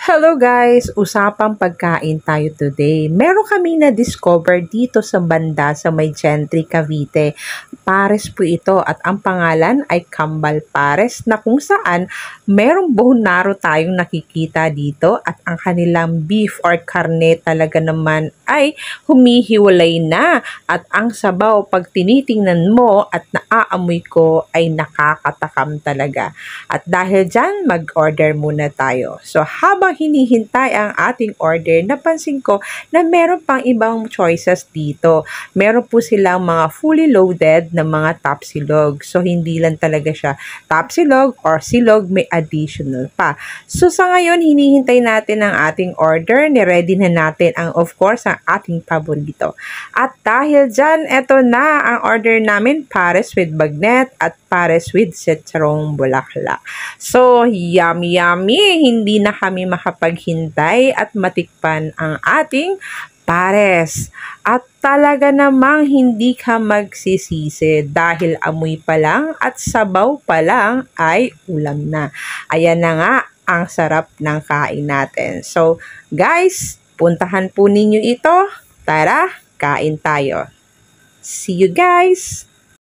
Hello guys! Usapang pagkain tayo today. Meron kami na-discover dito sa banda sa May Gentry, Cavite. Pares po ito at ang pangalan ay Kambal Pares na kung saan merong buhunaro tayong nakikita dito at ang kanilang beef or karne talaga naman ay humihiwalay na at ang sabaw pag tinitingnan mo at naaamoy ko ay nakakatakam talaga. At dahil dyan, mag-order muna tayo. So habang hinihintay ang ating order, napansin ko na meron pang ibang choices dito. Meron po silang mga fully loaded na mga tapsilog. So hindi lang talaga siya tapsilog or silog, may additional pa. So sa ngayon, hinihintay natin ang ating order. Niready na natin ang of course ang ating paborito. At dahil dyan, eto na ang order namin, pares with bagnet at pares with setsarong bulaklak. So, yummy yummy! Hindi na kami makapaghintay at matikpan ang ating pares. At talaga namang hindi ka magsisisi dahil amoy pa lang at sabaw pa lang ay ulam na. Ayan na nga ang sarap ng kain natin. So, guys, puntahan po ninyo ito. Tara, kain tayo. See you guys!